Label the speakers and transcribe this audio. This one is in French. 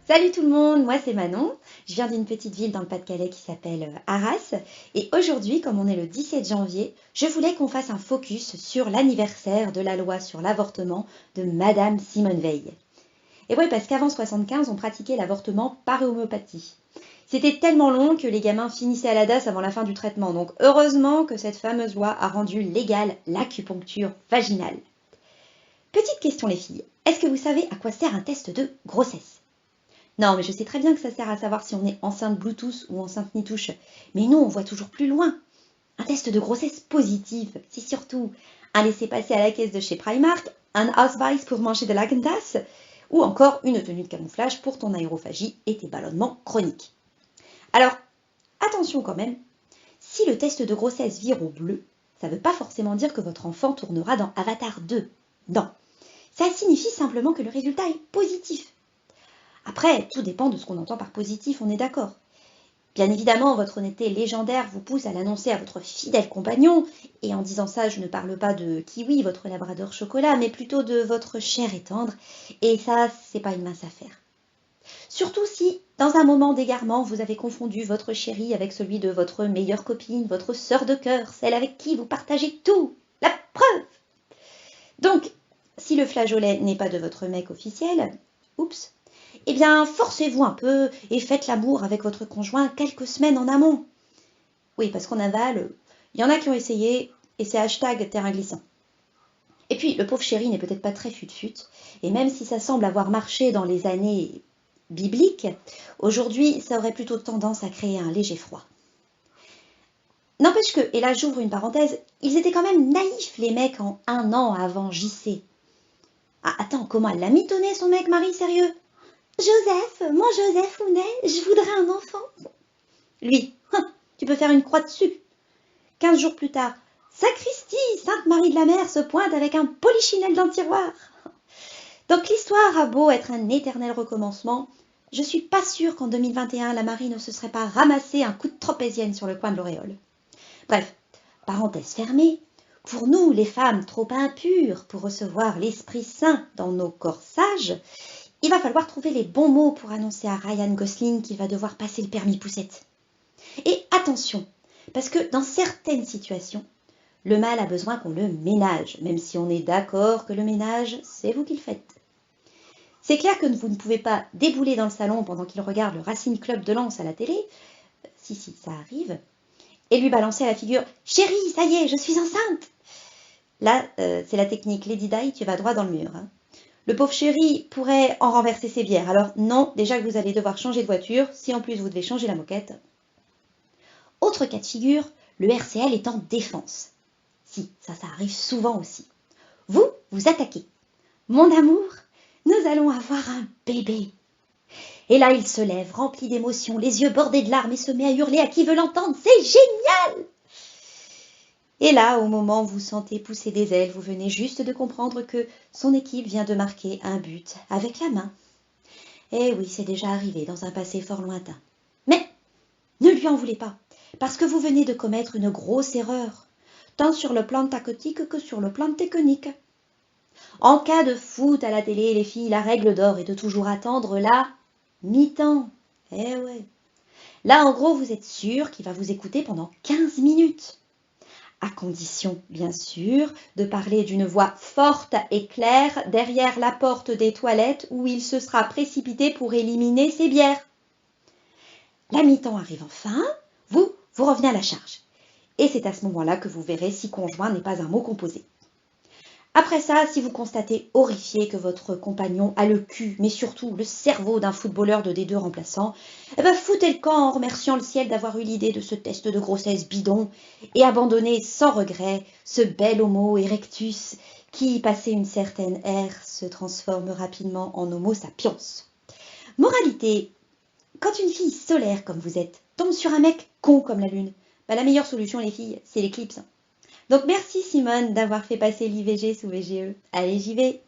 Speaker 1: Salut tout le monde, moi c'est Manon. Je viens d'une petite ville dans le Pas-de-Calais qui s'appelle Arras. Et aujourd'hui, comme on est le 17 janvier, je voulais qu'on fasse un focus sur l'anniversaire de la loi sur l'avortement de Madame Simone Veil. Et ouais, parce qu'avant 75, on pratiquait l'avortement par homéopathie. C'était tellement long que les gamins finissaient à la DAS avant la fin du traitement. Donc heureusement que cette fameuse loi a rendu légale l'acupuncture vaginale. Petite question les filles, est-ce que vous savez à quoi sert un test de grossesse ? Non, mais je sais très bien que ça sert à savoir si on est enceinte Bluetooth ou enceinte Nitouche. Mais nous, on voit toujours plus loin. Un test de grossesse positif, c'est surtout un laissez-passer à la caisse de chez Primark, un Ausweis pour manger de l'Agendas, ou encore une tenue de camouflage pour ton aérophagie et tes ballonnements chroniques. Alors, attention quand même, si le test de grossesse vire au bleu, ça ne veut pas forcément dire que votre enfant tournera dans Avatar 2. Non, ça signifie simplement que le résultat est positif. Après, tout dépend de ce qu'on entend par positif, on est d'accord. Bien évidemment, votre honnêteté légendaire vous pousse à l'annoncer à votre fidèle compagnon, et en disant ça, je ne parle pas de Kiwi, votre labrador chocolat, mais plutôt de votre chair et tendre, et ça, c'est pas une mince affaire. Surtout si, dans un moment d'égarement, vous avez confondu votre chéri avec celui de votre meilleure copine, votre sœur de cœur, celle avec qui vous partagez tout, la preuve. Donc, si le flageolet n'est pas de votre mec officiel, oups, eh bien, forcez-vous un peu et faites l'amour avec votre conjoint quelques semaines en amont. Oui, parce qu'en aval, il y en a qui ont essayé et c'est hashtag terrain glissant. Et puis, le pauvre chéri n'est peut-être pas très fut-fut, et même si ça semble avoir marché dans les années bibliques, aujourd'hui, ça aurait plutôt tendance à créer un léger froid. N'empêche que, et là j'ouvre une parenthèse, ils étaient quand même naïfs les mecs en un an avant JC. Ah, attends, comment elle l'a mitonné son mec, Marie, sérieux ? Joseph, mon Joseph Hounet, je voudrais un enfant. Lui, tu peux faire une croix dessus. 15 jours plus tard, Sacristie, Sainte Marie de la Mer se pointe avec un polichinelle dans le tiroir. Donc l'histoire a beau être un éternel recommencement, je suis pas sûre qu'en 2021, la Marie ne se serait pas ramassé un coup de tropézienne sur le coin de l'auréole. Bref, parenthèse fermée, pour nous, les femmes trop impures pour recevoir l'Esprit Saint dans nos corsages, il va falloir trouver les bons mots pour annoncer à Ryan Gosling qu'il va devoir passer le permis poussette. Et attention, parce que dans certaines situations, le mâle a besoin qu'on le ménage, même si on est d'accord que le ménage, c'est vous qui le faites. C'est clair que vous ne pouvez pas débouler dans le salon pendant qu'il regarde le Racing Club de Lens à la télé, si, ça arrive, et lui balancer à la figure « Chérie, ça y est, je suis enceinte !» Là, c'est la technique Lady Di, tu vas droit dans le mur. Le pauvre chéri pourrait en renverser ses bières. Alors non, déjà que vous allez devoir changer de voiture, si en plus vous devez changer la moquette. Autre cas de figure, le RCL est en défense. Si, ça arrive souvent aussi. Vous attaquez. Mon amour, nous allons avoir un bébé. Et là, il se lève, rempli d'émotion, les yeux bordés de larmes et se met à hurler à qui veut l'entendre. C'est génial! Et là, au moment où vous sentez pousser des ailes, vous venez juste de comprendre que son équipe vient de marquer un but avec la main. Eh oui, c'est déjà arrivé dans un passé fort lointain. Mais ne lui en voulez pas, parce que vous venez de commettre une grosse erreur, tant sur le plan tactique que sur le plan technique. En cas de foot à la télé, les filles, la règle d'or est de toujours attendre la mi-temps. Eh ouais. Là, en gros, vous êtes sûr qu'il va vous écouter pendant 15 minutes. À condition, bien sûr, de parler d'une voix forte et claire derrière la porte des toilettes où il se sera précipité pour éliminer ses bières. La mi-temps arrive enfin, vous revenez à la charge. Et c'est à ce moment-là que vous verrez si conjoint n'est pas un mot composé. Après ça, si vous constatez horrifié que votre compagnon a le cul, mais surtout le cerveau d'un footballeur de D2 remplaçant, eh ben foutez le camp en remerciant le ciel d'avoir eu l'idée de ce test de grossesse bidon et abandonnez sans regret ce bel homo erectus qui, passé une certaine ère, se transforme rapidement en homo sapiens. Moralité, quand une fille solaire comme vous êtes tombe sur un mec con comme la lune, ben la meilleure solution les filles, c'est l'éclipse. Donc merci Simone d'avoir fait passer l'IVG sous VGE. Allez, j'y vais.